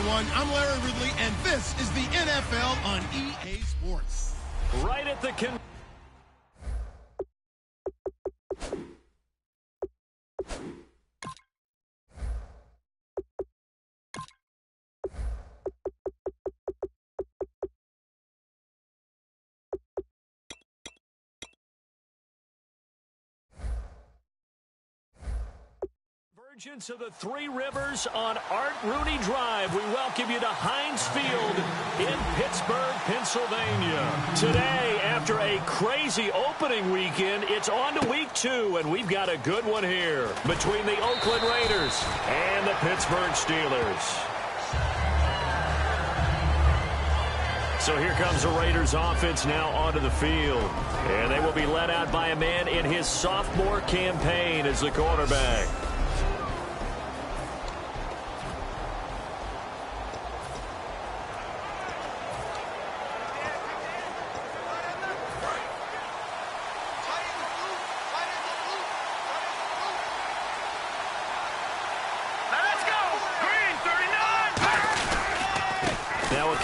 everyone. I'm Larry Ridley, and this is the NFL on EA Sports. Right at the of the Three Rivers on Art Rooney Drive. We welcome you to Heinz Field in Pittsburgh, Pennsylvania. Today, after a crazy opening weekend, it's on to week 2, and we've got a good one here between the Oakland Raiders and the Pittsburgh Steelers. So here comes the Raiders offense now onto the field, and they will be led out by a man in his sophomore campaign as the quarterback.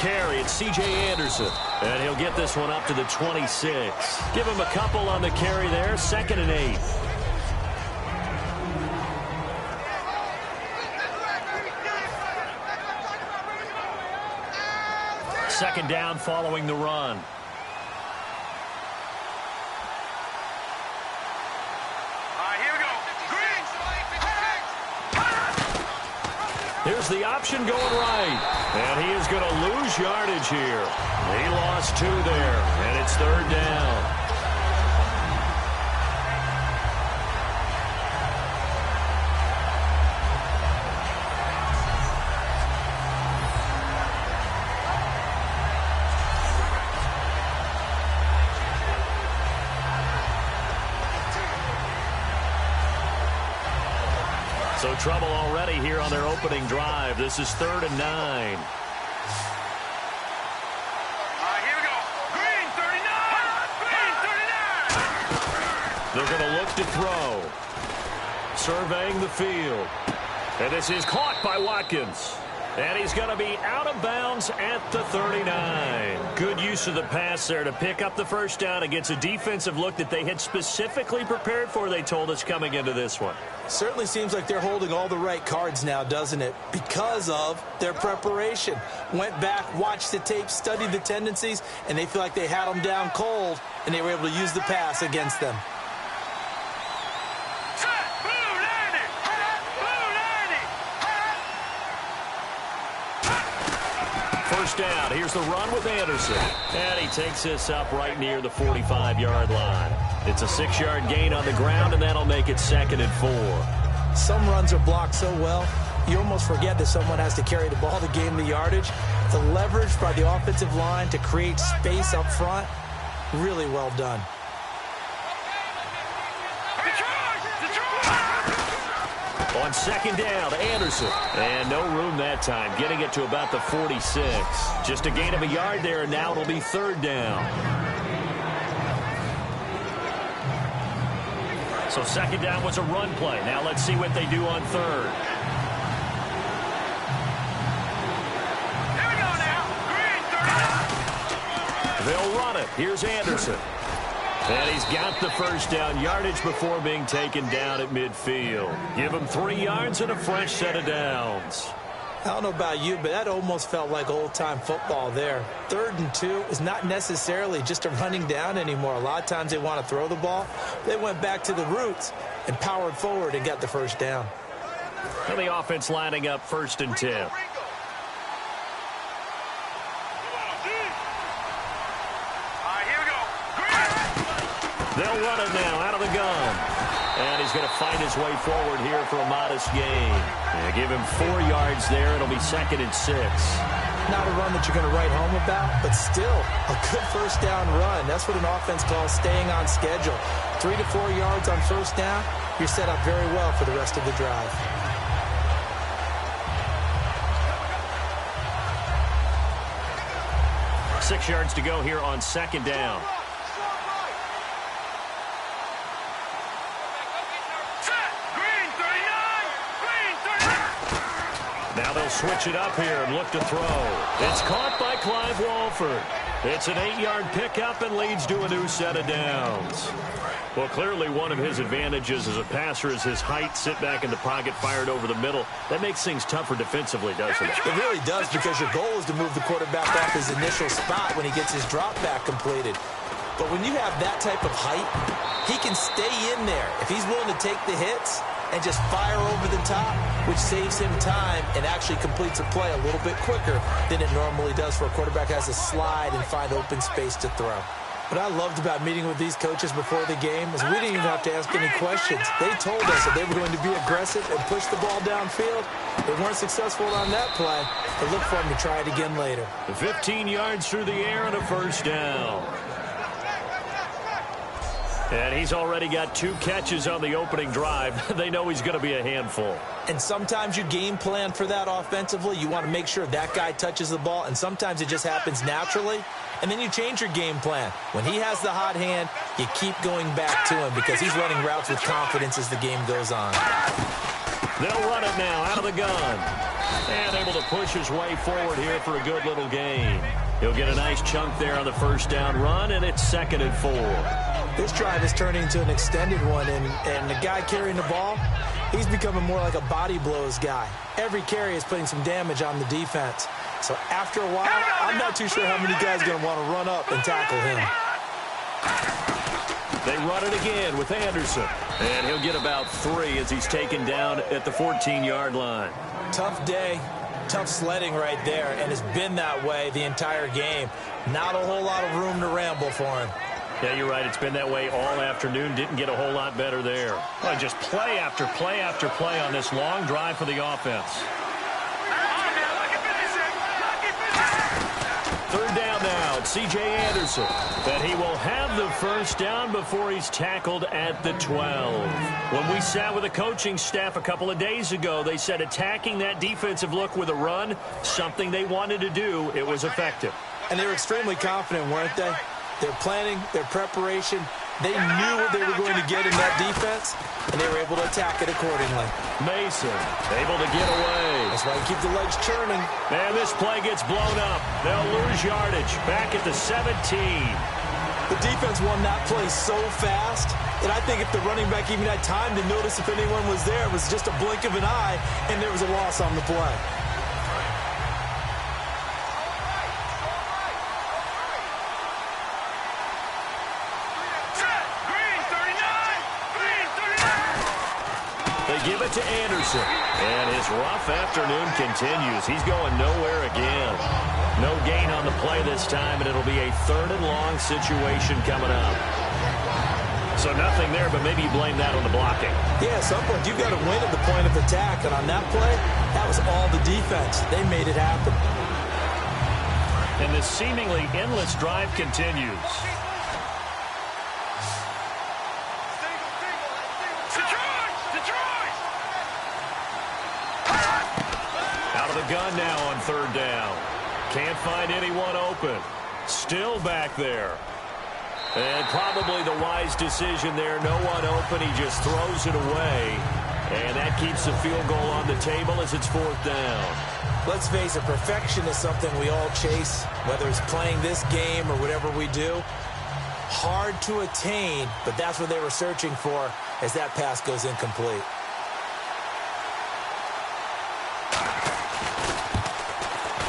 Carry, it's C.J. Anderson, and he'll get this one up to the 26. Give him a couple on the carry there, 2nd and 8. Second down following the run. Here's the option going right, and he is going to lose yardage here. He lost 2 there, and it's 3rd down. So trouble already here on their opening drive. This is 3rd and 9. Here we go. Green 39. Green 39. They're going to look to throw. Surveying the field. And this is caught by Watkins. And he's going to be out of bounds at the 39. Good use of the pass there to pick up the first down against a defensive look that they had specifically prepared for, they told us, coming into this one. Certainly seems like they're holding all the right cards now, doesn't it? Because of their preparation. Went back, watched the tape, studied the tendencies, and they feel like they had them down cold, and they were able to use the pass against them. First down. Here's the run with Anderson. And he takes this up right near the 45-yard line. It's a 6-yard gain on the ground, and that'll make it 2nd and 4. Some runs are blocked so well, you almost forget that someone has to carry the ball to gain the yardage. The leverage by the offensive line to create space up front, really well done. On 2nd down, Anderson. And no room that time, getting it to about the 46. Just a gain of a yard there, and now it'll be 3rd down. So 2nd down was a run play. Now let's see what they do on 3rd. Here we go now. Green 39. They'll run it. Here's Anderson. And he's got the first down yardage before being taken down at midfield. Give him 3 yards and a fresh set of downs. I don't know about you, but that almost felt like old-time football there. 3rd and 2 is not necessarily just a running down anymore. A lot of times they want to throw the ball. They went back to the roots and powered forward and got the first down. And the offense lining up 1st and 10. They'll run it now out of the gun. And he's going to find his way forward here for a modest gain. And give him 4 yards there. It'll be 2nd and 6. Not a run that you're going to write home about, but still a good first down run. That's what an offense calls staying on schedule. 3 to 4 yards on first down, you're set up very well for the rest of the drive. Six yards to go here on 2nd down. Now they'll switch it up here and look to throw. It's caught by Clive Walford. It's an 8-yard pickup and leads to a new set of downs. Well, clearly one of his advantages as a passer is his height, sit back in the pocket, fired over the middle. That makes things tougher defensively, doesn't it? It really does, because your goal is to move the quarterback off his initial spot when he gets his drop back completed. But when you have that type of height, he can stay in there if he's willing to take the hits and just fire over the top, which saves him time and actually completes a play a little bit quicker than it normally does for a quarterback who has to slide and find open space to throw. What I loved about meeting with these coaches before the game is we didn't even have to ask any questions. They told us that they were going to be aggressive and push the ball downfield. They weren't successful on that play, but look for them to try it again later. 15 yards through the air and a first down. And he's already got 2 catches on the opening drive. They know he's going to be a handful. And sometimes you game plan for that offensively. You want to make sure that guy touches the ball, and sometimes it just happens naturally. And then you change your game plan. When he has the hot hand, you keep going back to him because he's running routes with confidence as the game goes on. They'll run it now out of the gun. And able to push his way forward here for a good little gain. He'll get a nice chunk there on the first down run, and it's 2nd and 4. This drive is turning into an extended one, and the guy carrying the ball, he's becoming more like a body blows guy. Every carry is putting some damage on the defense. So after a while, I'm not too sure how many guys are going to want to run up and tackle him. They run it again with Anderson. And he'll get about 3 as he's taken down at the 14-yard line. Tough day, tough sledding right there, and it's been that way the entire game. Not a whole lot of room to ramble for him. Yeah, you're right. It's been that way all afternoon. Didn't get a whole lot better there. Well, just play after play after play on this long drive for the offense. 3rd down now. It's C.J. Anderson. But he will have the first down before he's tackled at the 12. When we sat with the coaching staff a couple of days ago, they said attacking that defensive look with a run, something they wanted to do. It was effective. And they were extremely confident, weren't they? Their planning, their preparation, they knew what they were going to get in that defense, and they were able to attack it accordingly. Mason able to get away. That's why you keep the legs churning. And this play gets blown up. They'll lose yardage back at the 17. The defense won that play so fast that I think if the running back even had time to notice if anyone was there, it was just a blink of an eye, and there was a loss on the play. Give it to Anderson. And his rough afternoon continues. He's going nowhere again. No gain on the play this time, and it'll be a 3rd and long situation coming up. So nothing there, but maybe you blame that on the blocking. Yeah, at some point you've got to win at the point of attack, and on that play, that was all the defense. They made it happen. And this seemingly endless drive continues. Gun now on 3rd down. Can't find anyone open. Still back there. And probably the wise decision there. No one open. He just throws it away. And that keeps the field goal on the table as it's 4th down. Let's face it, perfection is something we all chase, whether it's playing this game or whatever we do. Hard to attain, but that's what they were searching for as that pass goes incomplete.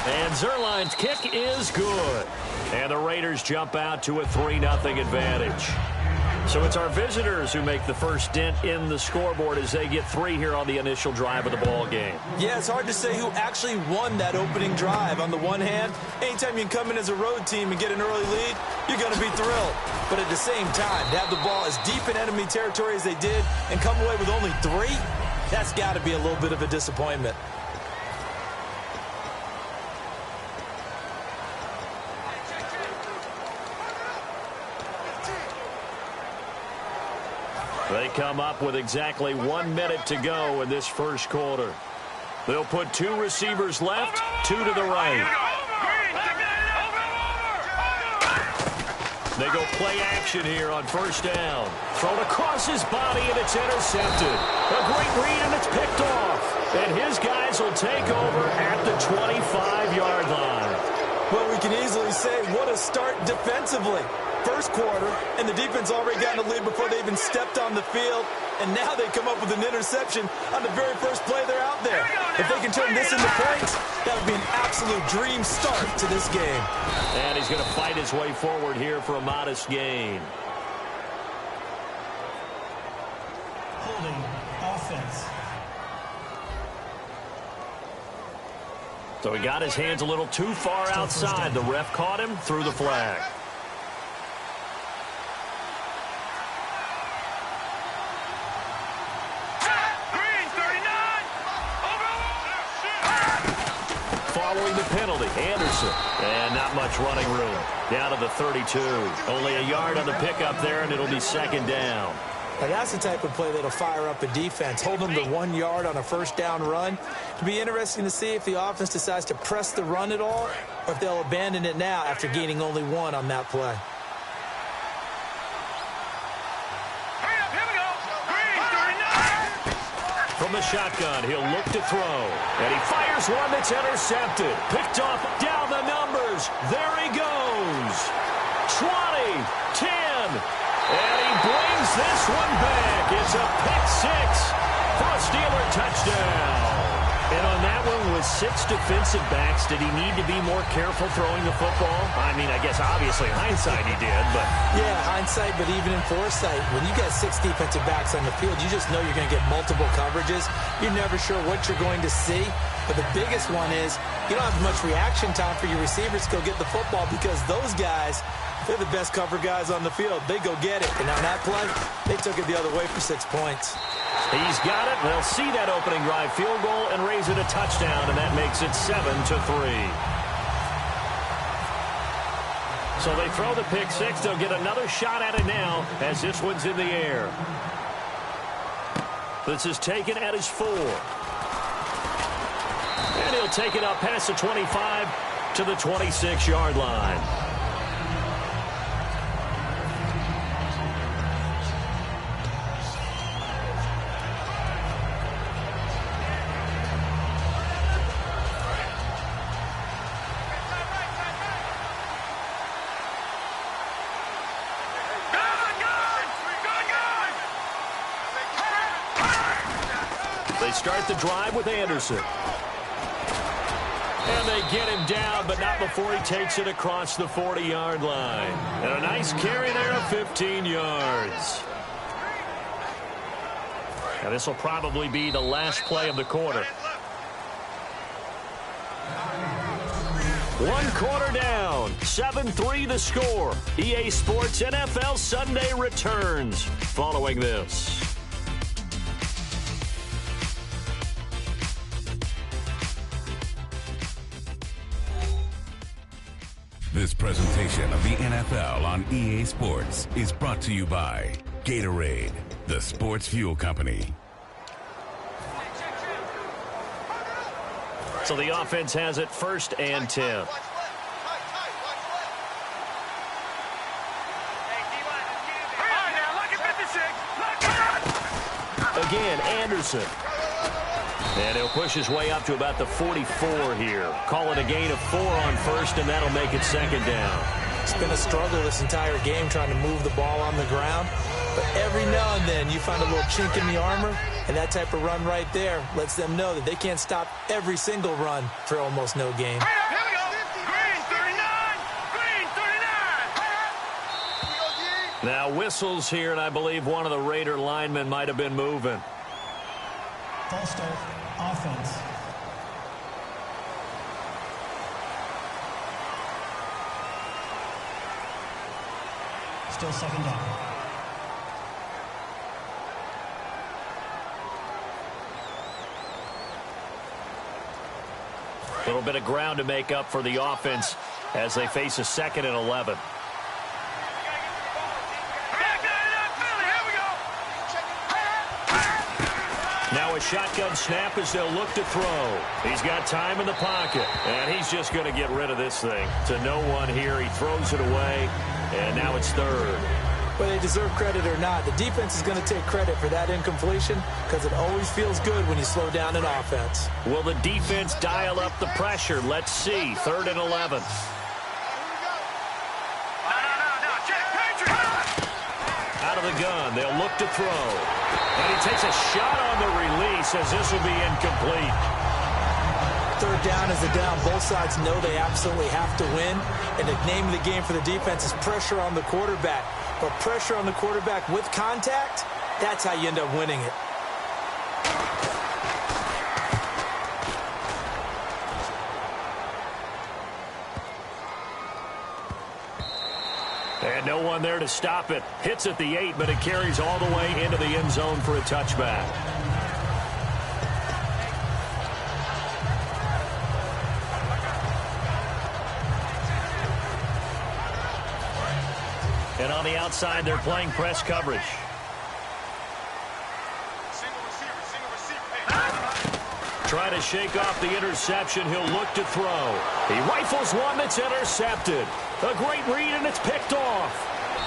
And Zerline's kick is good. And the Raiders jump out to a 3-0 advantage. So it's our visitors who make the first dent in the scoreboard as they get 3 here on the initial drive of the ball game. Yeah, it's hard to say who actually won that opening drive. On the one hand, anytime you can come in as a road team and get an early lead, you're going to be thrilled. But at the same time, to have the ball as deep in enemy territory as they did and come away with only 3, that's got to be a little bit of a disappointment. They come up with exactly 1 minute to go in this first quarter. They'll put 2 receivers left, 2 to the right. They go play action here on first down. Thrown across his body, and it's intercepted. A great read, and it's picked off. And his guys will take over at the 25-yard line. Well, we can easily say what a start defensively. First quarter, and the defense already got in the lead before they even stepped on the field. And now they come up with an interception on the very first play they're out there. If they can turn this into points, that would be an absolute dream start to this game. And he's going to fight his way forward here for a modest gain. Holding offense. So he got his hands a little too far outside. The ref caught him, threw the flag. Following the penalty, Anderson. And not much running room. Down to the 32. Only a yard on the pickup there, and it'll be second down. Now that's the type of play that'll fire up a defense. Hold them to 1 yard on a first down run. It'll be interesting to see if the offense decides to press the run at all, or if they'll abandon it now after gaining only 1 on that play. From the shotgun, he'll look to throw. And he fires one that's intercepted. Picked off down the numbers. There he goes. 20, 10. And he brings this one back. It's a pick six for a Steeler touchdown. And on that one, with 6 defensive backs, did he need to be more careful throwing the football? I mean, I guess obviously hindsight he did, but... Yeah, hindsight, but even in foresight, when you got 6 defensive backs on the field, you just know you're going to get multiple coverages. You're never sure what you're going to see. But the biggest one is you don't have much reaction time for your receivers to go get the football because those guys, they're the best cover guys on the field. They go get it. And on that play, they took it the other way for 6 points. He's got it. They'll see that opening drive field goal and raise it a touchdown, and that makes it 7-3. So they throw the pick six. They'll get another shot at it now as this one's in the air. This is taken at his 4. And he'll take it up past the 25 to the 26-yard line. They start the drive with Anderson. And they get him down, but not before he takes it across the 40-yard line. And a nice carry there of 15 yards. Now this will probably be the last play of the quarter. 1 quarter down. 7-3 the score. EA Sports NFL Sunday returns following this. This presentation of the NFL on EA Sports is brought to you by Gatorade, the sports fuel company. So the offense has it 1st and 10. Again, Anderson. And he'll push his way up to about the 44 here. Call it a gain of 4 on 1st, and that'll make it 2nd down. It's been a struggle this entire game trying to move the ball on the ground. But every now and then you find a little chink in the armor, and that type of run right there lets them know that they can't stop every single run for almost no gain. Here we go. Green 39. Green 39. Now whistles here, and I believe one of the Raider linemen might have been moving. False start, offense. Still 2nd down. A little bit of ground to make up for the offense as they face a 2nd and 11. Now a shotgun snap as they'll look to throw. He's got time in the pocket, and he's just going to get rid of this thing. To no one here, he throws it away, and now it's 3rd. Whether they deserve credit or not, the defense is going to take credit for that incompletion because it always feels good when you slow down an offense. Will the defense dial up the pressure? Let's see. 3rd and 11. Out of the gun, they'll look to throw. And he takes a shot on the release as this will be incomplete. 3rd down is a down. Both sides know they absolutely have to win. And the name of the game for the defense is pressure on the quarterback. But pressure on the quarterback with contact, that's how you end up winning it. And no one there to stop it. Hits at the 8, but it carries all the way into the end zone for a touchback. And on the outside, they're playing press coverage. Trying to shake off the interception. He'll look to throw. He rifles one that's intercepted. A great read, and it's picked off.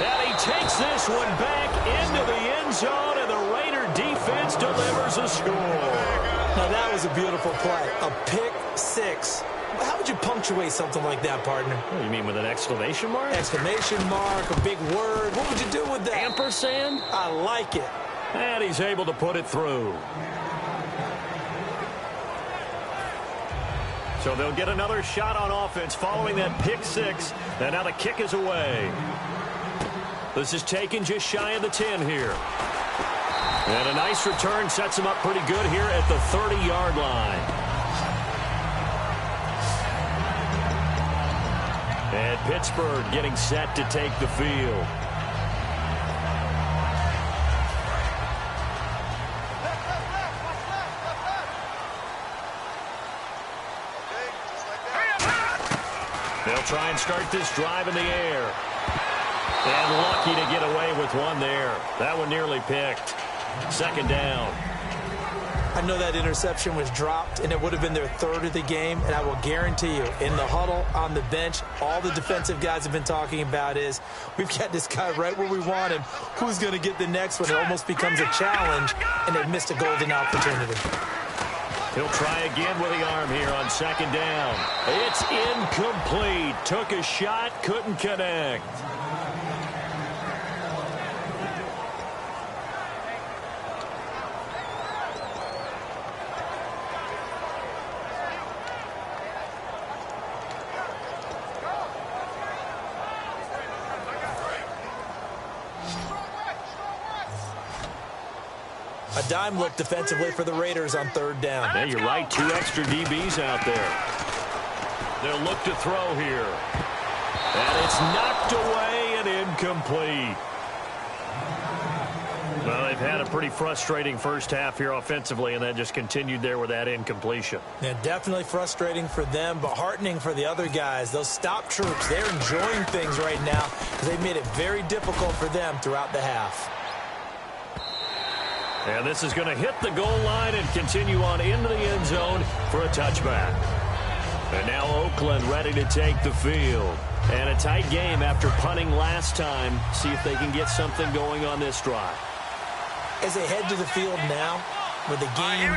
And he takes this one back into the end zone, and the Raider defense delivers a score. Now, that was a beautiful play. A pick six. How would you punctuate something like that, partner? What, you mean with an exclamation mark? Exclamation mark, a big word. What would you do with that? Ampersand? I like it. And he's able to put it through. So they'll get another shot on offense following that pick six. And now the kick is away. This is taken just shy of the 10 here. And a nice return sets him up pretty good here at the 30-yard line. And Pittsburgh getting set to take the field. They'll try and start this drive in the air. And lucky to get away with one there. That one nearly picked. 2nd down. I know that interception was dropped, and it would have been their 3rd of the game, and I will guarantee you, in the huddle, on the bench, all the defensive guys have been talking about is, we've got this guy right where we want him. Who's going to get the next one? It almost becomes a challenge, and they've missed a golden opportunity. He'll try again with the arm here on 2nd down. It's incomplete. Took a shot, couldn't connect. A dime look defensively for the Raiders on 3rd down. Yeah, you're right. 2 extra DBs out there. They'll look to throw here. And it's knocked away and incomplete. Well, they've had a pretty frustrating first half here offensively, and then just continued there with that incompletion. Yeah, definitely frustrating for them, but heartening for the other guys. Those stop troops, they're enjoying things right now because they've made it very difficult for them throughout the half. And this is going to hit the goal line and continue on into the end zone for a touchback. And now Oakland ready to take the field. And a tight game after punting last time. See if they can get something going on this drive. As they head to the field now, with the game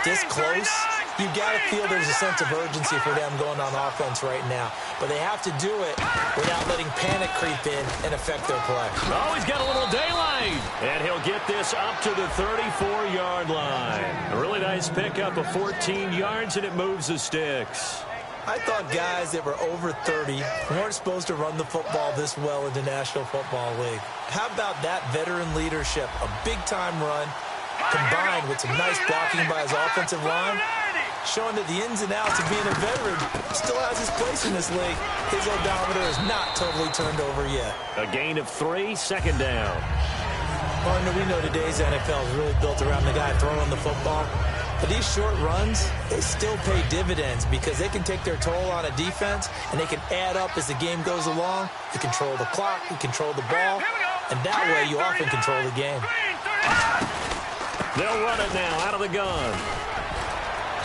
this close, you got to feel there's a sense of urgency for them going on offense right now. But they have to do it without letting panic creep in and affect their play. Oh, he's got a little daylight. And he'll get this up to the 34-yard line. A really nice pickup of 14 yards, and it moves the sticks. I thought guys that were over 30 weren't supposed to run the football this well in the National Football League. How about that veteran leadership? A big-time run combined with some nice blocking by his offensive line, showing that the ins and outs of being a veteran still has his place in this league. His odometer is not totally turned over yet. A gain of 3, 2nd down. Partner, we know today's NFL is really built around the guy throwing the football. But these short runs, they still pay dividends because they can take their toll on a defense and they can add up as the game goes along. You control the clock, you control the ball, and that way you often control the game. They'll run it now out of the gun.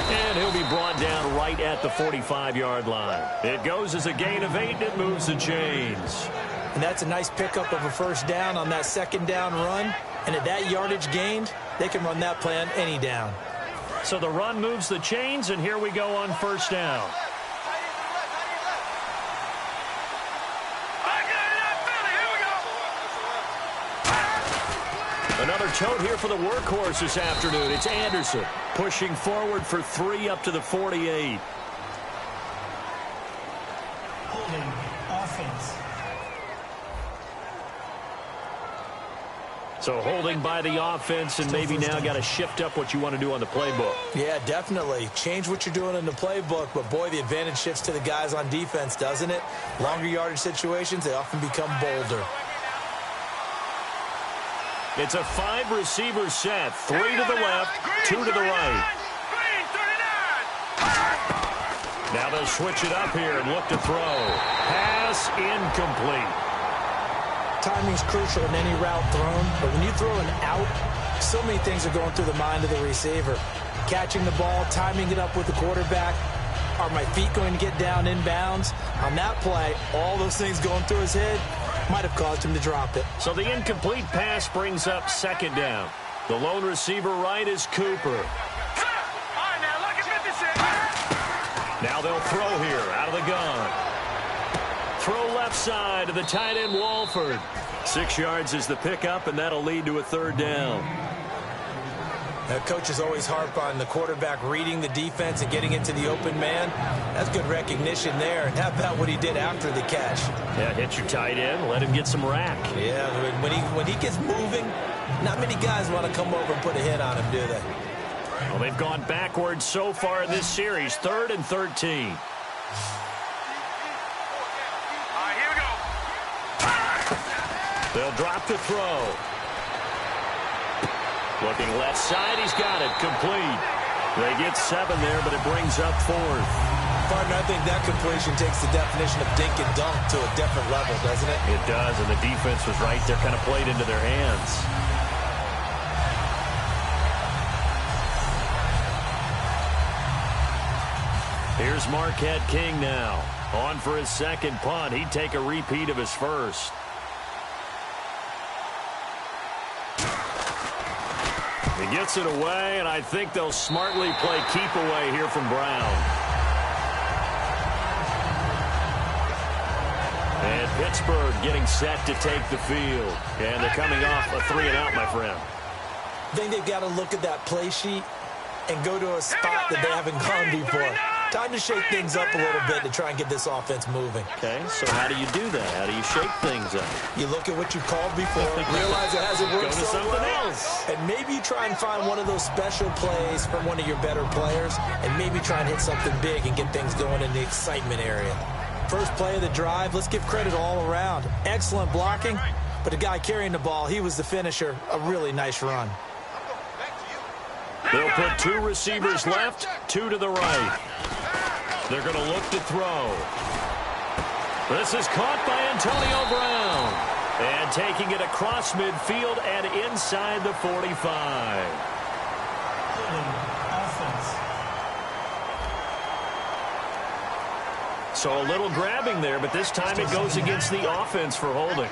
And he'll be brought down right at the 45-yard line. It goes as a gain of 8, and it moves the chains. And that's a nice pickup of a first down on that second down run. And at that yardage gained, they can run that play on any down. So the run moves the chains, and here we go on first down. Another tote here for the workhorse this afternoon. It's Anderson pushing forward for 3 up to the 48. Holding offense. So holding by the offense, and maybe now got to shift up what you want to do on the playbook. Yeah, definitely. Change what you're doing in the playbook, but boy, the advantage shifts to the guys on defense, doesn't it? Longer yardage situations, they often become bolder. It's a 5-receiver set. 3 to the left, 2 to the right. Now they'll switch it up here and look to throw. Pass incomplete. Timing's crucial in any route thrown, but when you throw an out, so many things are going through the mind of the receiver. Catching the ball, timing it up with the quarterback. Are my feet going to get down inbounds? On that play, all those things going through his head might have caused him to drop it. So the incomplete pass brings up second down. The lone receiver right is Cooper. Now they'll throw here out of the gun. Throw left side to the tight end Walford. 6 yards is the pickup, and that'll lead to a third down. Coaches always harp on the quarterback reading the defense and getting into the open man. That's good recognition there. And how about what he did after the catch? Yeah, hit your tight end, let him get some rack. Yeah, when he gets moving, not many guys want to come over and put a hit on him, do they? Well, they've gone backwards so far in this series. 3rd and 13. They'll drop the throw. Looking left side, he's got it. Complete. They get 7 there, but it brings up 4th. Partner, I think that completion takes the definition of dink and dunk to a different level, doesn't it? It does, and the defense was right there, kind of played into their hands. Here's Marquette King now. On for his second punt. He'd take a repeat of his first. He gets it away, and I think they'll smartly play keep away here from Brown. And Pittsburgh getting set to take the field. And they're coming off a 3-and-out, my friend. I think they've got to look at that play sheet and go to a spot that they haven't gone before. Time to shake things up a little bit to try and get this offense moving. Okay, so how do you do that? How do you shake things up? You look at what you called before, realize it hasn't worked so something well, else. and maybe you try and find one of those special plays from one of your better players, and maybe try and hit something big and get things going in the excitement area. First play of the drive, let's give credit all around. Excellent blocking, but the guy carrying the ball, he was the finisher. A really nice run. They'll put 2 receivers left, 2 to the right. They're going to look to throw. This is caught by Antonio Brown. And taking it across midfield and inside the 45. Holding offense. So a little grabbing there, but this time it goes against the offense for holding.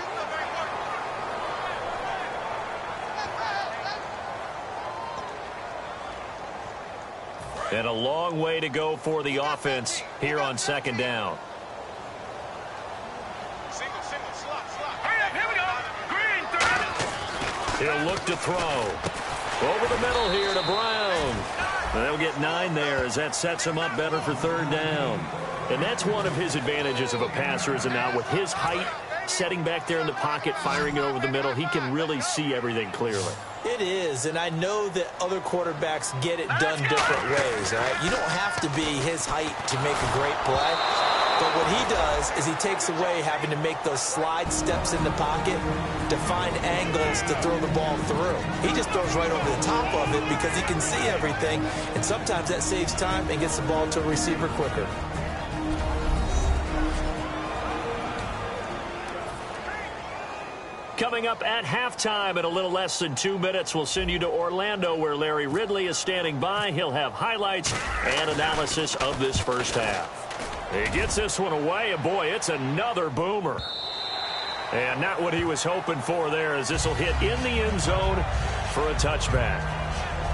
And a long way to go for the offense here on second down. He'll look to throw. Over the middle here to Brown. And they'll get 9 there as that sets him up better for third down. And that's one of his advantages of a passer, is it not? With his height, setting back there in the pocket, firing it over the middle, he can really see everything clearly. It is, and I know that other quarterbacks get it done different ways, all right? You don't have to be his height to make a great play, but what he does is he takes away having to make those slide steps in the pocket to find angles to throw the ball through. He just throws right over the top of it because he can see everything, and sometimes that saves time and gets the ball to a receiver quicker. Coming up at halftime in a little less than 2 minutes, we'll send you to Orlando where Larry Ridley is standing by. He'll have highlights and analysis of this first half. He gets this one away, and boy, it's another boomer. And not what he was hoping for there, as this will hit in the end zone for a touchback.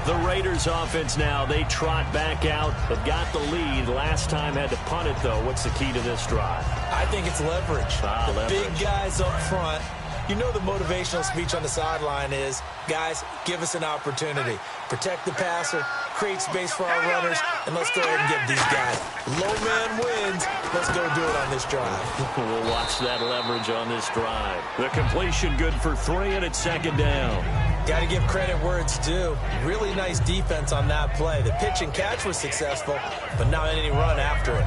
The Raiders offense now, they trot back out, but got the lead. Last time had to punt it, though. What's the key to this drive? I think it's leverage. The big guys up front. You know the motivational speech on the sideline is, guys, give us an opportunity. Protect the passer, create space for our runners, and let's go ahead and get these guys. Low man wins. Let's go do it on this drive. We'll watch that leverage on this drive. The completion good for 3, and it's second down. Got to give credit where it's due. Really nice defense on that play. The pitch and catch was successful, but not any run after it.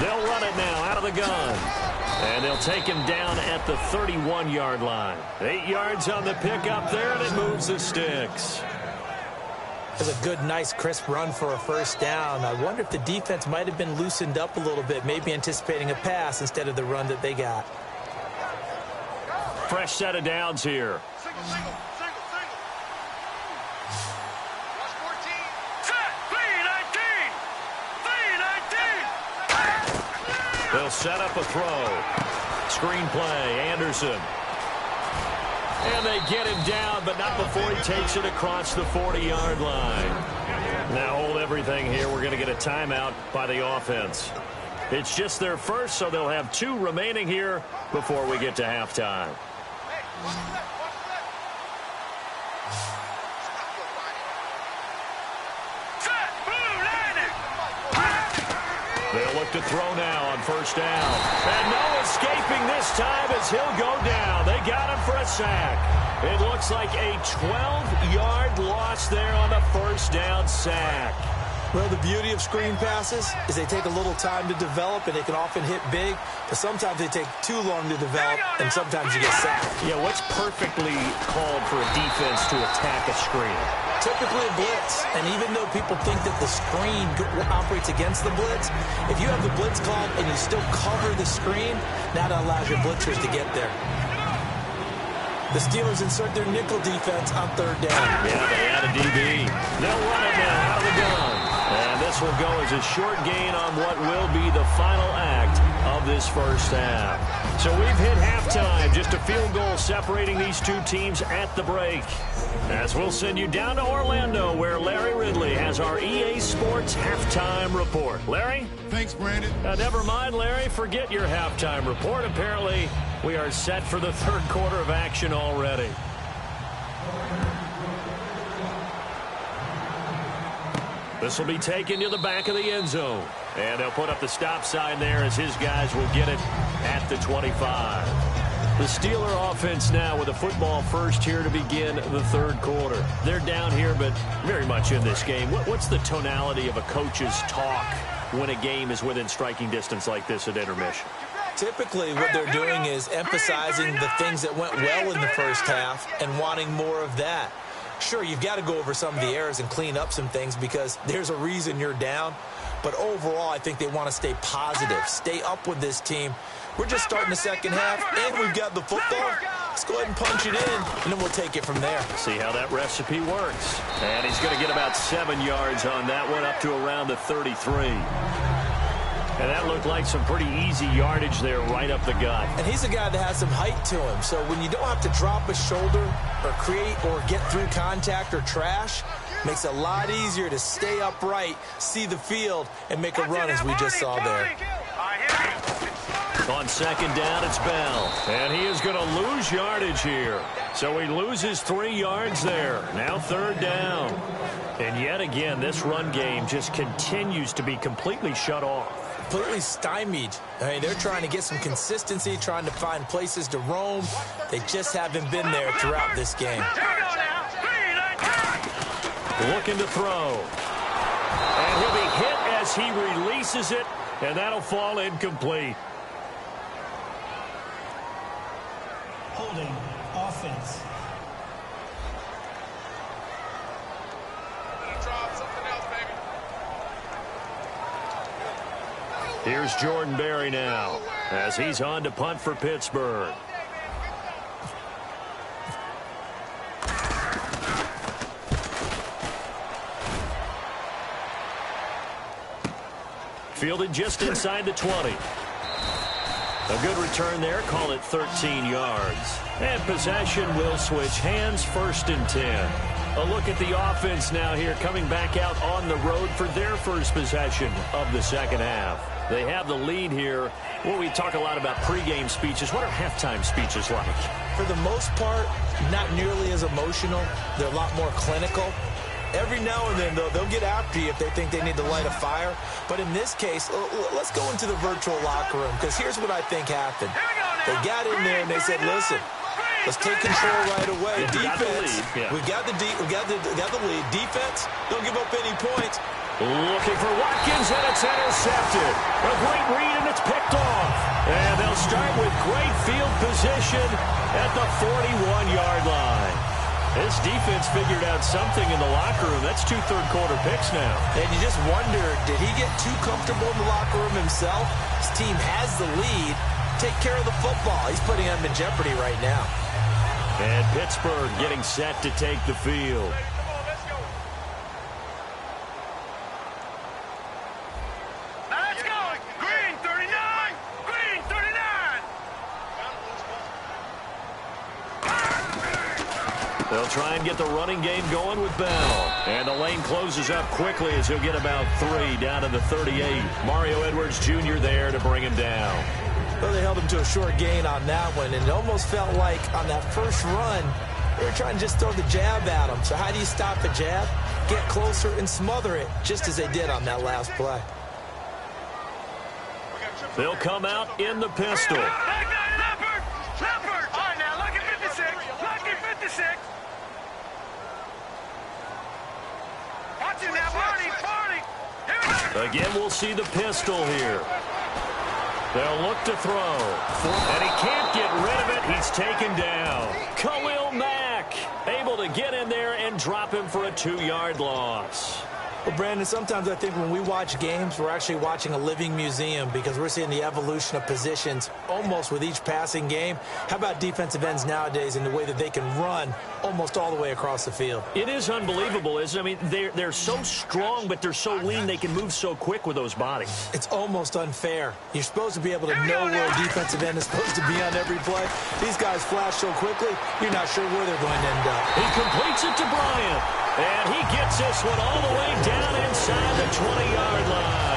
They'll run it now out of the gun. And they'll take him down at the 31-yard line. 8 yards on the pickup there, and it moves the sticks. That's a good, nice, crisp run for a first down. I wonder if the defense might have been loosened up a little bit, maybe anticipating a pass instead of the run that they got. Fresh set of downs here. Single. Watch 14. Set. Clean 19. They'll set up a throw. Screen play, Anderson. And they get him down, but not before he takes it across the 40-yard line. Now hold everything here. We're going to get a timeout by the offense. It's just their first, so they'll have 2 remaining here before we get to halftime. They'll look to throw now on first down. And no escaping this time as he'll go down. They got him for a sack. It looks like a 12-yard loss there on the first down sack. Well, the beauty of screen passes is they take a little time to develop, and they can often hit big, but sometimes they take too long to develop, and sometimes you get sacked. Yeah, what's perfectly called for a defense to attack a screen? Typically a blitz, and even though people think that the screen operates against the blitz, if you have the blitz called and you still cover the screen, that allows your blitzers to get there. The Steelers insert their nickel defense on third down. Yeah, they add a DB. They'll run it now out of the gun. And this will go as a short gain on what will be the final act of this first half. So we've hit halftime, just a field goal separating these 2 teams at the break. As we'll send you down to Orlando, where Larry Ridley has our EA Sports halftime report. Larry? Thanks, Brandon. Never mind, Larry. Forget your halftime report. Apparently, we are set for the third quarter of action already. This will be taken to the back of the end zone. And they'll put up the stop sign there as his guys will get it at the 25. The Steeler offense now with a football first here to begin the third quarter. They're down here, but very much in this game. What's the tonality of a coach's talk when a game is within striking distance like this at intermission? Typically, what they're doing is emphasizing the things that went well in the first half and wanting more of that. Sure, you've got to go over some of the errors and clean up some things because there's a reason you're down. But overall, I think they want to stay positive, stay up with this team. We're just starting the second half, and we've got the football. Let's go ahead and punch it in, and then we'll take it from there. See how that recipe works. And he's going to get about 7 yards on that one, up to around the 33. And that looked like some pretty easy yardage there right up the gut. And he's a guy that has some height to him. So when you don't have to drop a shoulder or create or get through contact or trash, makes it a lot easier to stay upright, see the field, and make a run as we just saw there. On second down, it's Bell. And he is going to lose yardage here. So he loses 3 yards there. Now third down. And yet again, this run game just continues to be completely shut off. Completely stymied. I mean, they're trying to get some consistency, trying to find places to roam. They just haven't been there throughout this game. Looking to throw. And he'll be hit as he releases it, and that'll fall incomplete. Holding offense. Here's Jordan Berry now as he's on to punt for Pittsburgh. Fielded just inside the 20. A good return there. Call it 13 yards. And possession will switch hands, 1st and 10. A look at the offense now here, coming back out on the road for their first possession of the second half. They have the lead here. Well, we talk a lot about pregame speeches. What are halftime speeches like? For the most part, not nearly as emotional. They're a lot more clinical. Every now and then, though, they'll get after you if they think they need to light a fire. But in this case, let's go into the virtual locker room, because here's what I think happened. They got in there and they said, listen, let's take control right away. Defense, we got the lead. Defense, don't give up any points. Looking for Watkins, and it's intercepted. A great read, and it's picked off. And they'll start with great field position at the 41-yard line. This defense figured out something in the locker room. That's 2 third-quarter picks now. And you just wonder, did he get too comfortable in the locker room himself? His team has the lead. Take care of the football. He's putting them in jeopardy right now. And Pittsburgh getting set to take the field. Let's go! Green 39! Green 39! They'll try and get the running game going with Bell. And the lane closes up quickly as he'll get about 3 down to the 38. Mario Edwards Jr. there to bring him down. Well, they held him to a short gain on that one, and it almost felt like on that first run, they were trying to just throw the jab at him. So how do you stop a jab? Get closer and smother it, just as they did on that last play. They'll come out in the pistol. Leopard! Leopard! All right, now, look at 56. Look at 56. Watch it now, Barney, Barney. Here we go. Again, we'll see the pistol here. They'll look to throw. And he can't get rid of it. He's taken down. Khalil Mack able to get in there and drop him for a 2-yard loss. Well, Brandon, sometimes I think when we watch games, we're actually watching a living museum, because we're seeing the evolution of positions almost with each passing game. How about defensive ends nowadays and the way that they can run almost all the way across the field? It is unbelievable, isn't it? I mean, they're so strong, but they're so lean. They can move so quick with those bodies. It's almost unfair. You're supposed to be able to know where a defensive end is supposed to be on every play. These guys flash so quickly, you're not sure where they're going to end up. He completes it to Bryant. And he gets this one all the way down inside the 20-yard line.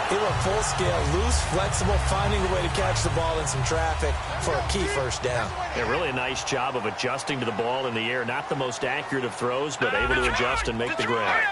They were full scale, loose, flexible, finding a way to catch the ball in some traffic for a key first down. Yeah, really a nice job of adjusting to the ball in the air. Not the most accurate of throws, but able to adjust and make the grab.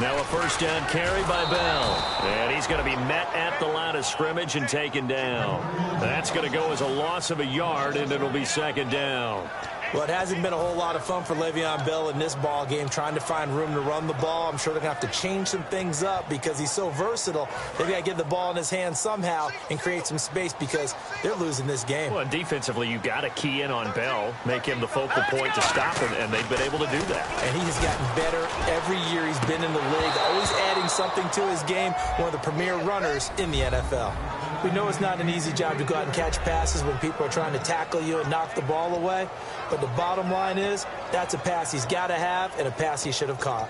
Now a first down carry by Bell. And he's going to be met at the line of scrimmage and taken down. That's going to go as a loss of a yard, and it'll be second down. Well, it hasn't been a whole lot of fun for Le'Veon Bell in this ball game, trying to find room to run the ball. I'm sure they're going to have to change some things up because he's so versatile. They've got to get the ball in his hands somehow and create some space, because they're losing this game. Well, defensively, you've got to key in on Bell, make him the focal point to stop him, and they've been able to do that. And he has gotten better every year he's been in the league, always adding something to his game, one of the premier runners in the NFL. We know it's not an easy job to go out and catch passes when people are trying to tackle you and knock the ball away. But the bottom line is, that's a pass he's got to have and a pass he should have caught.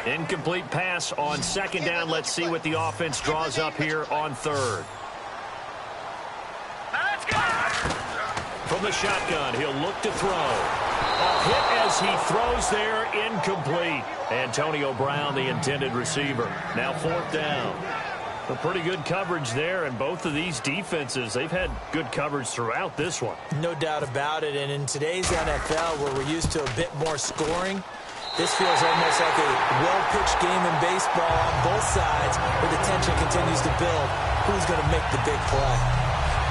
Incomplete pass on second down. Let's see what the offense draws up here on third. Let's go! From the shotgun, he'll look to throw. A hit as he throws there, incomplete. Antonio Brown, the intended receiver. Now fourth down. A pretty good coverage there, and both of these defenses, they've had good coverage throughout this one. No doubt about it, and in today's NFL, where we're used to a bit more scoring, this feels almost like a well-pitched game in baseball on both sides, where the tension continues to build. Who's going to make the big play?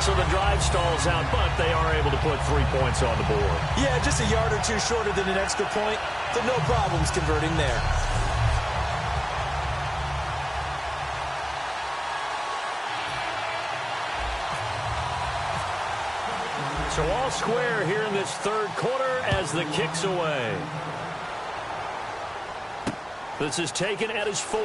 So the drive stalls out, but they are able to put 3 points on the board. Yeah, just a yard or two shorter than an extra point, but no problems converting there. So all square here in this third quarter as the kick's away. This is taken at his 4.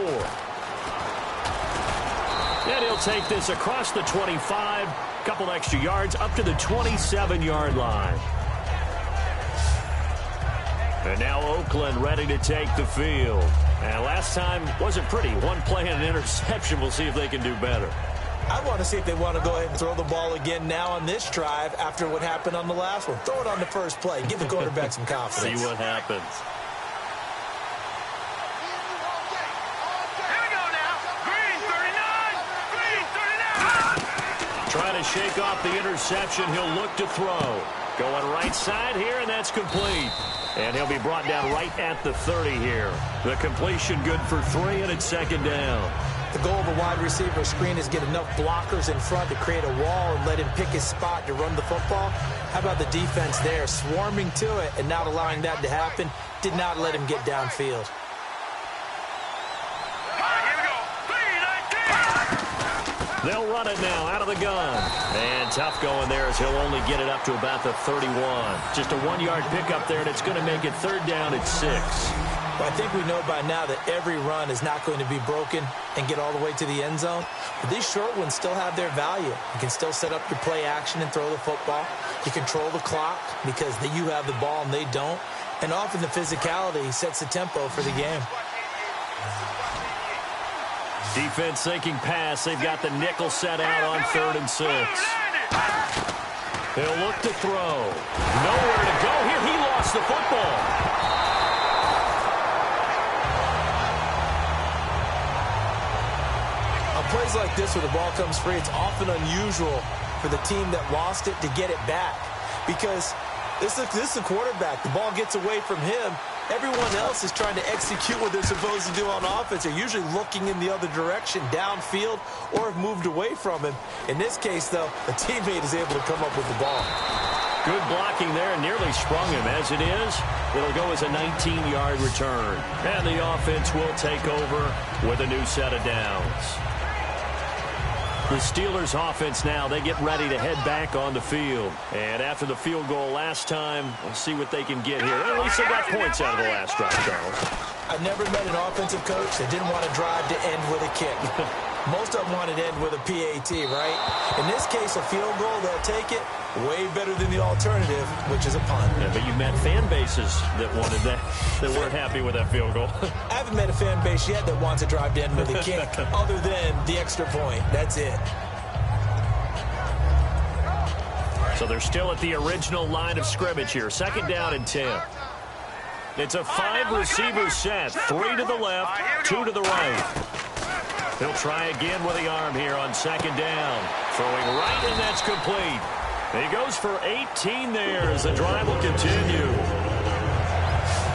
And he'll take this across the 25, couple extra yards up to the 27-yard line. And now Oakland ready to take the field. And last time wasn't pretty. One play and an interception. We'll see if they can do better. I want to see if they want to go ahead and throw the ball again now on this drive after what happened on the last one. Throw it on the first play. Give the quarterback some confidence. See what happens. Here we go now. Green 39. Green 39. Trying to shake off the interception. He'll look to throw. Going right side here, and that's complete. And he'll be brought down right at the 30 here. The completion good for 3, and it's second down. The goal of a wide receiver screen is get enough blockers in front to create a wall and let him pick his spot to run the football. How about the defense there, swarming to it and not allowing that to happen? Did not let him get downfield. They'll run it now out of the gun. And tough going there as he'll only get it up to about the 31. Just a 1-yard pickup there, and it's going to make it third down at 6. Well, I think we know by now that every run is not going to be broken and get all the way to the end zone. But these short ones still have their value. You can still set up your play action and throw the football. You control the clock because you have the ball and they don't. And often the physicality sets the tempo for the game. Defense thinking pass. They've got the nickel set out on 3rd and 6. They'll look to throw. Nowhere to go here. He lost the football. On plays like this where the ball comes free, it's often unusual for the team that lost it to get it back. Because this is a quarterback. The ball gets away from him. Everyone else is trying to execute what they're supposed to do on offense. They're usually looking in the other direction, downfield, or have moved away from him. In this case, though, a teammate is able to come up with the ball. Good blocking there, nearly sprung him. As it is, it'll go as a 19-yard return. And the offense will take over with a new set of downs. The Steelers offense now, they get ready to head back on the field. And after the field goal last time, we'll see what they can get here. At least they got points out of the last drive, Charles. I've never met an offensive coach that didn't want to drive to end with a kick. Most of them wanted to end with a PAT, right? In this case, a field goal, they'll take it. Way better than the alternative, which is a punt. Yeah, but you've met fan bases that wanted that, that weren't happy with that field goal. I haven't met a fan base yet that wants to drive to end with a kick other than the extra point. That's it. So they're still at the original line of scrimmage here. 2nd down and 10. It's a 5-receiver set. 3 to the left, 2 to the right. He'll try again with the arm here on 2nd down. Throwing right, and that's complete. He goes for 18 there as the drive will continue.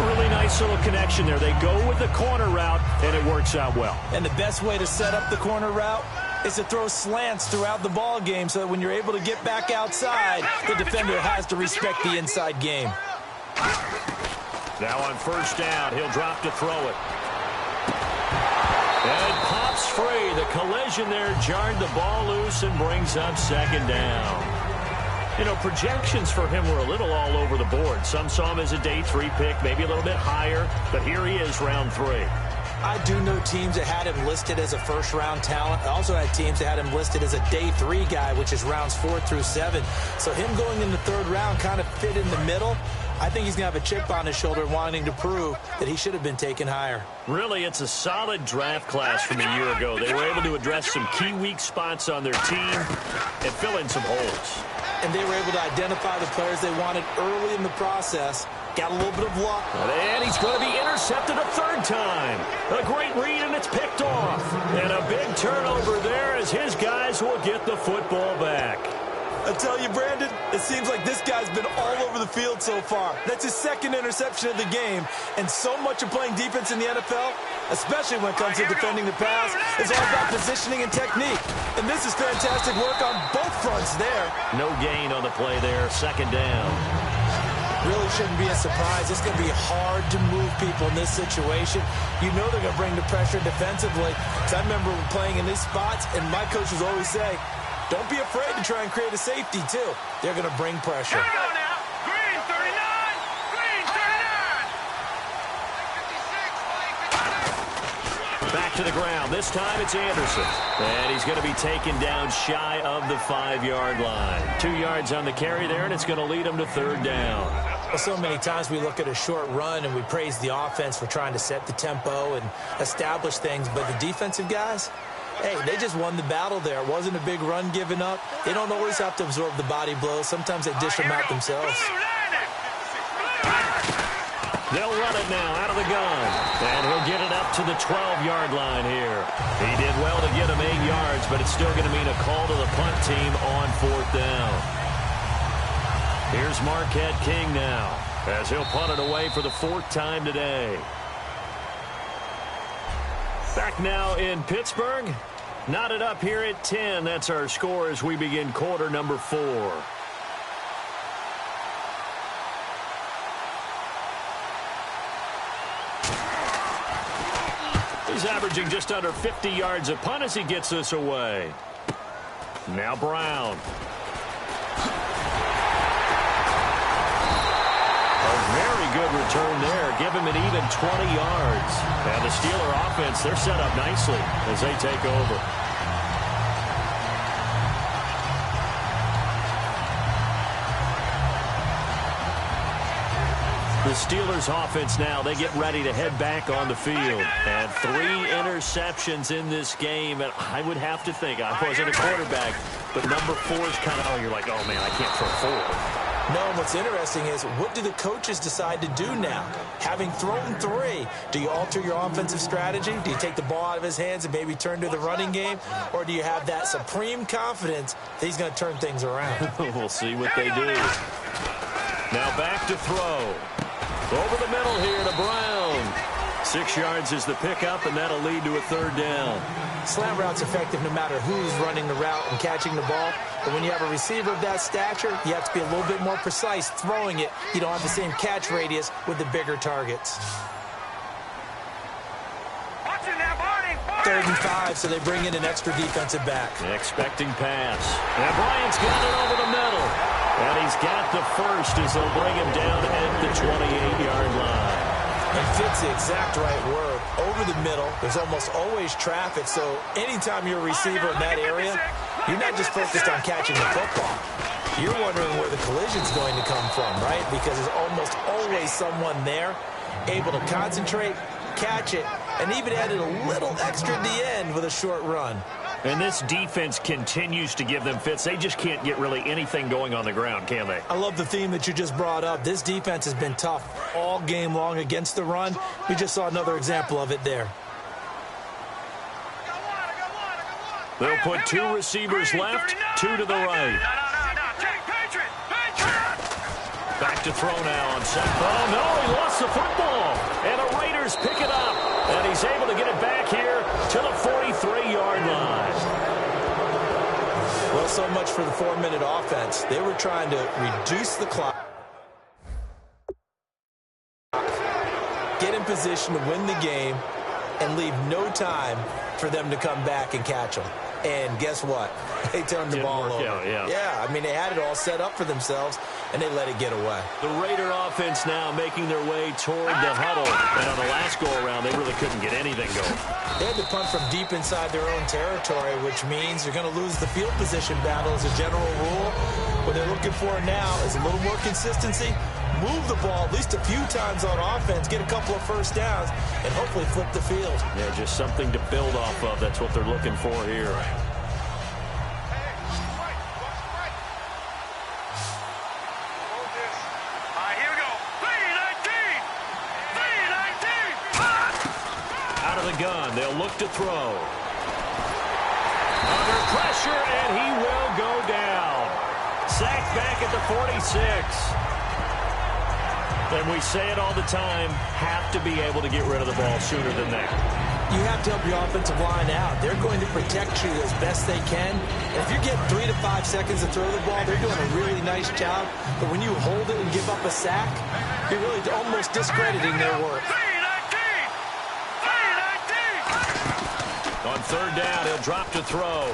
Really nice little connection there. They go with the corner route, and it works out well. And the best way to set up the corner route is to throw slants throughout the ball game so that when you're able to get back outside, the defender has to respect the inside game. Now on 1st down, he'll drop to throw it. And it pops free. The collision there jarred the ball loose and brings up 2nd down. You know, projections for him were a little all over the board. Some saw him as a day 3 pick, maybe a little bit higher, but here he is, round 3. I do know teams that had him listed as a first-round talent. I also had teams that had him listed as a day 3 guy, which is rounds 4 through 7. So him going in the 3rd round kind of fit in the middle. I think he's going to have a chip on his shoulder wanting to prove that he should have been taken higher. Really, it's a solid draft class from a year ago. They were able to address some key weak spots on their team and fill in some holes. And they were able to identify the players they wanted early in the process. Got a little bit of luck. And he's going to be intercepted a 3rd time. A great read, and it's picked off. And a big turnover there as his guys will get the football back. I tell you, Brandon, it seems like this guy's been all over the field so far. That's his 2nd interception of the game. And so much of playing defense in the NFL, especially when it comes to defending the pass, is all about positioning and technique. And this is fantastic work on both fronts there. No gain on the play there. 2nd down. Really shouldn't be a surprise. It's going to be hard to move people in this situation. You know they're going to bring the pressure defensively. Because I remember playing in these spots, and my coaches always say, don't be afraid to try and create a safety, too. They're going to bring pressure. Here we go now. Green 39. Green 39. Back to the ground. This time it's Anderson. And he's going to be taken down shy of the 5-yard line. 2 yards on the carry there, and it's going to lead him to 3rd down. Well, so many times we look at a short run and we praise the offense for trying to set the tempo and establish things, but the defensive guys, hey, they just won the battle there. It wasn't a big run given up. They don't always have to absorb the body blows. Sometimes they dish them out themselves. They'll run it now out of the gun. And he'll get it up to the 12-yard line here. He did well to get him 8 yards, but it's still going to mean a call to the punt team on 4th down. Here's Marquette King now, as he'll punt it away for the 4th time today. Back now in Pittsburgh. Knotted up here at 10. That's our score as we begin quarter number 4. He's averaging just under 50 yards a punt as he gets this away. Now Brown. Very good return there. Give him an even 20 yards. And the Steeler offense, they're set up nicely as they take over. The Steelers offense now, they get ready to head back on the field. And 3 interceptions in this game. And I would have to think, I wasn't a quarterback, but number 4 is kind of, you're like, oh man, I can't throw 4. No, and what's interesting is, what do the coaches decide to do now? Having thrown 3, do you alter your offensive strategy? Do you take the ball out of his hands and maybe turn to the running game? Or do you have that supreme confidence that he's going to turn things around? We'll see what they do. Now back to throw. Over the middle here to Brown. 6 yards is the pickup, and that'll lead to a 3rd down. Slant route's effective no matter who's running the route and catching the ball. But when you have a receiver of that stature, you have to be a little bit more precise throwing it. You don't have the same catch radius with the bigger targets. 3rd and 5, so they bring in an extra defensive back. Expecting pass. And Bryant's got it over the middle. And he's got the first as they'll bring him down at the 28-yard line. And fits the exact right word. Over the middle, there's almost always traffic, so anytime you're a receiver in that area, you're not just focused on catching the football. You're wondering where the collision's going to come from, right? Because there's almost always someone there able to concentrate, catch it, and even added a little extra at the end with a short run. And this defense continues to give them fits. They just can't get really anything going on the ground, can they? I love the theme that you just brought up. This defense has been tough all game long against the run. We just saw another example of it there. They'll put 2 receivers left, 2 to the right. Back to throw now on second. Oh, no, he lost the football. And the Raiders pick it up. And he's able to get it back here to the 43-yard line. Well, so much for the 4-minute offense. They were trying to reduce the clock, get in position to win the game, and leave no time for them to come back and catch them. And guess what? They turned the ball over. Yeah, I mean, they had it all set up for themselves, and they let it get away. The Raider offense now making their way toward the huddle. And on the last go-around, they really couldn't get anything going. They had to punt from deep inside their own territory, which means you're going to lose the field position battle as a general rule. What they're looking for now is a little more consistency, move the ball at least a few times on offense, get a couple of first downs, and hopefully flip the field. Yeah, just something to build off of. That's what they're looking for here. Out of the gun, they'll look to throw. Under pressure, and he will go down. Sacked back at the 46. And we say it all the time, have to be able to get rid of the ball sooner than that. You have to help your offensive line out. They're going to protect you as best they can. And if you're getting 3 to 5 seconds to throw the ball, they're doing a really nice job. But when you hold it and give up a sack, you're really almost discrediting their work. On 3rd down, he'll drop to throw.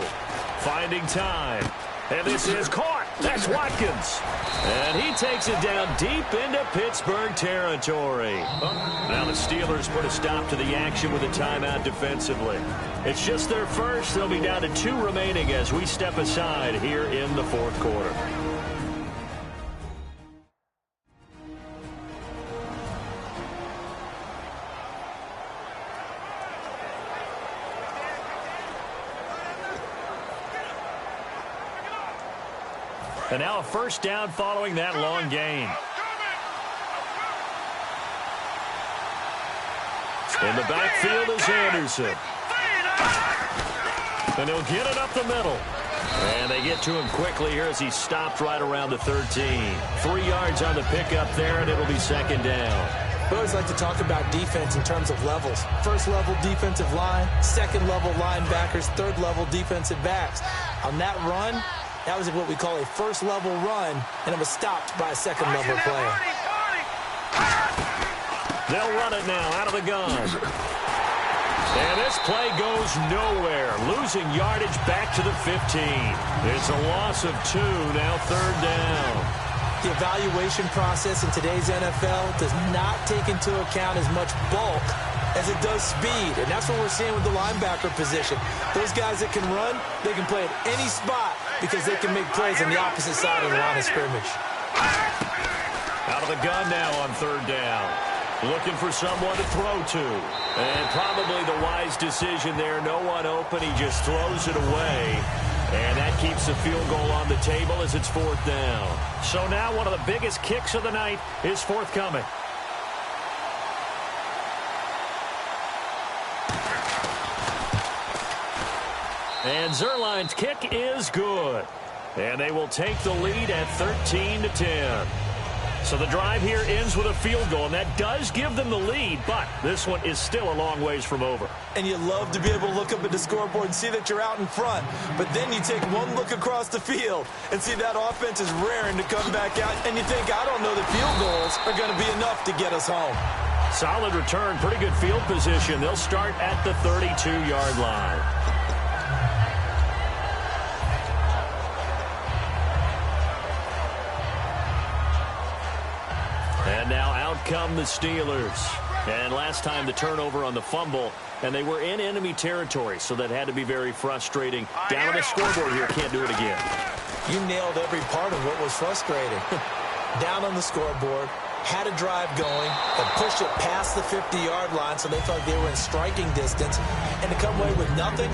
Finding time. And this is caught. That's Watkins. And he takes it down deep into Pittsburgh territory. Now the Steelers put a stop to the action with a timeout defensively. It's just their first. They'll be down to 2 remaining as we step aside here in the 4th quarter. And now a first down following that long gain. In the backfield is Anderson. And he'll get it up the middle. And they get to him quickly here as he stopped right around the 13. 3 yards on the pickup there, and it'll be second down. We always like to talk about defense in terms of levels. First level defensive line, second level linebackers, third level defensive backs. On that run, that was what we call a first level run, and it was stopped by a second level player. They'll run it now out of the gun. And this play goes nowhere. Losing yardage back to the 15. It's a loss of 2, now third down. The evaluation process in today's NFL does not take into account as much bulk as it does speed. And that's what we're seeing with the linebacker position. Those guys that can run, they can play at any spot because they can make plays on the opposite side of the line of scrimmage. Out of the gun now on third down. Looking for someone to throw to. And probably the wise decision there. No one open. He just throws it away. And that keeps the field goal on the table as it's fourth down. So now one of the biggest kicks of the night is forthcoming. And Zerline's kick is good. And they will take the lead at 13-10. So the drive here ends with a field goal, and that does give them the lead, but this one is still a long ways from over. And you love to be able to look up at the scoreboard and see that you're out in front, but then you take one look across the field and see that offense is raring to come back out, and you think, I don't know that field goals are going to be enough to get us home. Solid return, pretty good field position. They'll start at the 32-yard line. And now out come the Steelers. And last time the turnover on the fumble, and they were in enemy territory, so that had to be very frustrating. Down on the scoreboard here, can't do it again. You nailed every part of what was frustrating. Down on the scoreboard, had a drive going, and pushed it past the 50-yard line so they felt like they were in striking distance, and to come away with nothing,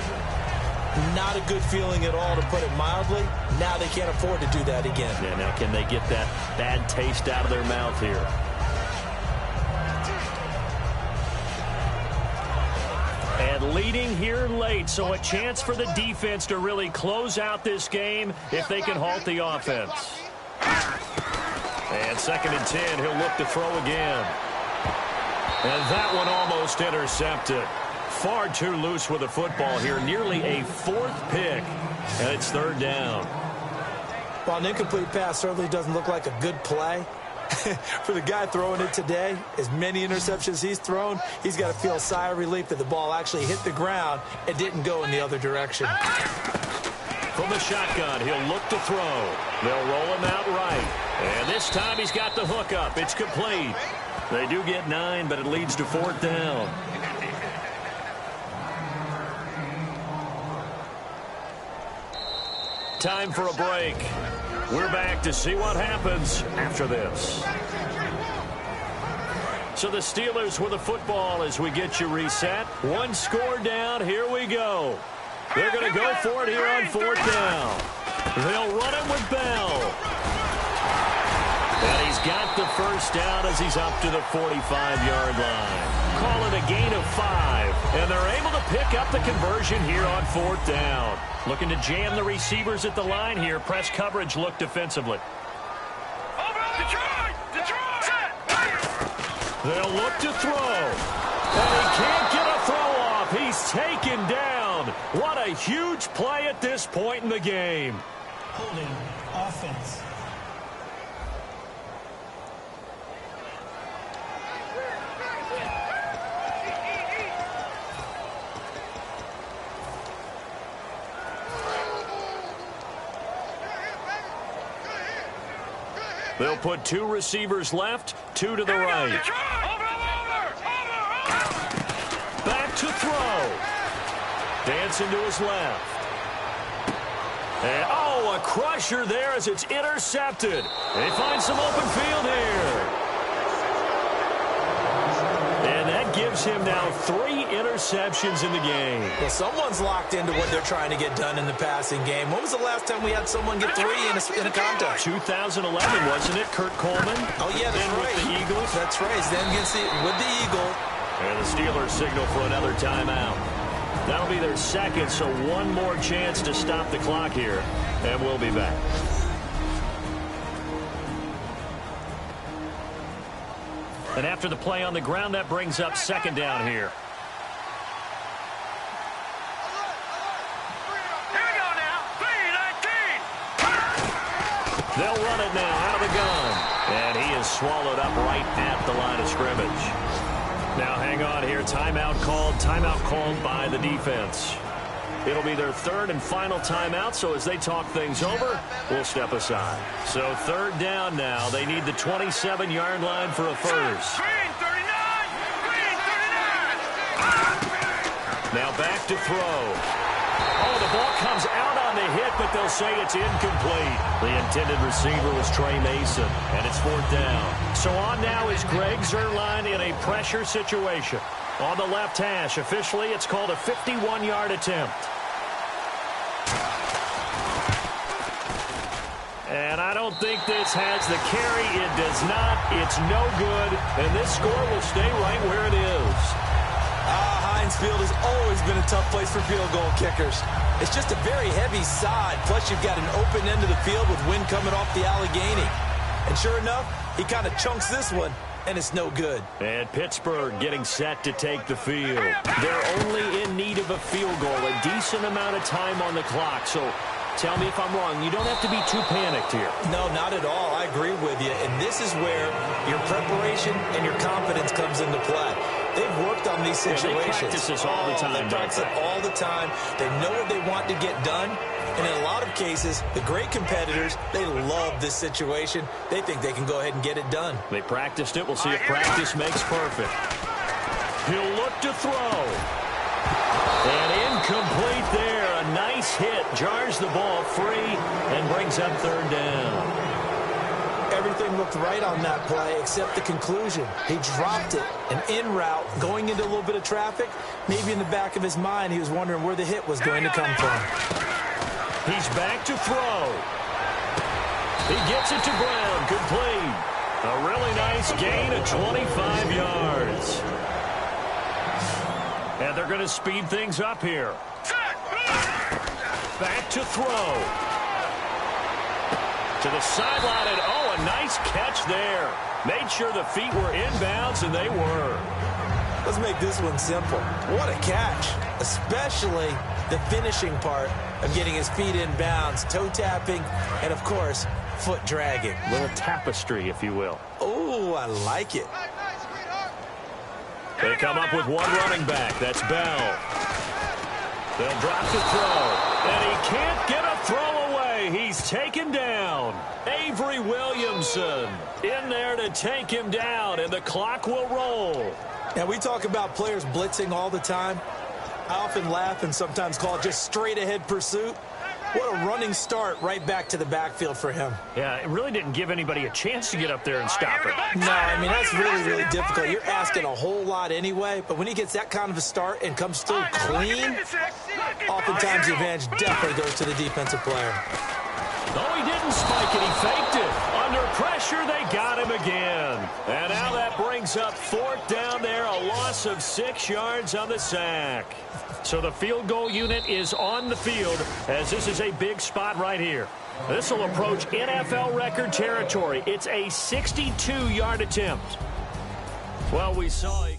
not a good feeling at all, to put it mildly. Now they can't afford to do that again. Yeah, now can they get that bad taste out of their mouth here? And leading here late, so a chance for the defense to really close out this game if they can halt the offense. And 2nd and 10, he'll look to throw again. And that one almost intercepted. Far too loose with the football here. Nearly a 4th pick. And it's third down. Well, an incomplete pass certainly doesn't look like a good play. For the guy throwing it today, as many interceptions he's thrown, he's got to feel a sigh of relief that the ball actually hit the ground and didn't go in the other direction. From the shotgun, he'll look to throw. They'll roll him out right. And this time he's got the hook up. It's complete. They do get 9, but it leads to fourth down. Time for a break. We're back to see what happens after this. So the Steelers with the football as we get you reset. 1 score down. Here we go. They're going to go for it here on fourth down. They'll run it with Bell. And he's got the first down as he's up to the 45-yard line. Call it a gain of 5. And they're able to pick up the conversion here on fourth down. Looking to jam the receivers at the line here. Press coverage look defensively. They'll look to throw. And he can't get a throw off. He's taken down. What a huge play at this point in the game. Holding offense. They'll put 2 receivers left, 2 to the right. Back to throw. Dancing to his left. And, oh, a crusher there as it's intercepted. They find some open field here. And that gives gives him now 3 interceptions in the game. Well, someone's locked into what they're trying to get done in the passing game. When was the last time we had someone get 3 in a contest? 2011, wasn't it, Kurt Coleman? Oh, yeah, that's right. With the Eagles. That's right. It's them with the Eagle. And the Steelers signal for another timeout. That'll be their second, so one more chance to stop the clock here, and we'll be back. And after the play on the ground, that brings up second down here. Here we go now. 3-19. They'll run it now out of the gun. And he is swallowed up right at the line of scrimmage. Now hang on here. Timeout called by the defense. It'll be their third and final timeout, so as they talk things over, we'll step aside. So third down now. They need the 27-yard line for a first. Green 39. Green 39. Now back to throw. Oh, the ball comes out on the hit, but they'll say it's incomplete. The intended receiver was Trey Mason, and it's fourth down. So on now is Greg Zuerlein in a pressure situation. On the left hash, officially, it's called a 51-yard attempt. And I don't think this has the carry. It does not. It's no good. And this score will stay right where it is. Heinz Field has always been a tough place for field goal kickers. It's just a very heavy side. Plus, you've got an open end of the field with wind coming off the Allegheny. And sure enough, he kind of chunks this one, and it's no good. And Pittsburgh getting set to take the field. They're only in need of a field goal, a decent amount of time on the clock. So tell me if I'm wrong. You don't have to be too panicked here. No, not at all. I agree with you. And this is where your preparation and your confidence comes into play. They've worked on these situations. They practice this all the time. They practice it all the time. They know what they want to get done. And in a lot of cases, the great competitors, they love this situation. They think they can go ahead and get it done. They practiced it. We'll see if practice makes perfect. He'll look to throw. And incomplete there. A nice hit. Jars the ball free and brings up third down. Everything looked right on that play except the conclusion. He dropped it, an in route, going into a little bit of traffic. Maybe in the back of his mind, he was wondering where the hit was going to come from. He's back to throw. He gets it to Brown. Complete. A really nice gain of 25 yards. And they're going to speed things up here. Back to throw. To the sideline, and oh, a nice catch there. Made sure the feet were inbounds, and they were. Let's make this one simple. What a catch, especially the finishing part of getting his feet inbounds, toe tapping, and, of course, foot dragging. A little tapestry, if you will. Oh, I like it. They come up with one running back. That's Bell. They'll drop the throw, and he can't get a throw away. He's taken down. Avery Williamson in there to take him down, and the clock will roll. Now, we talk about players blitzing all the time. I often laugh and sometimes call it just straight-ahead pursuit. What a running start right back to the backfield for him. Yeah, it really didn't give anybody a chance to get up there and stop it. No, I mean, that's really, really difficult. You're asking a whole lot anyway, but when he gets that kind of a start and comes through clean, oftentimes the advantage definitely goes to the defensive player. Oh, he didn't spike it. He faked it. Under pressure, they got him again. And now that brings up fourth down there, a loss of 6 yards on the sack. So the field goal unit is on the field as this is a big spot right here. This will approach NFL record territory. It's a 62-yard attempt. Well, we saw a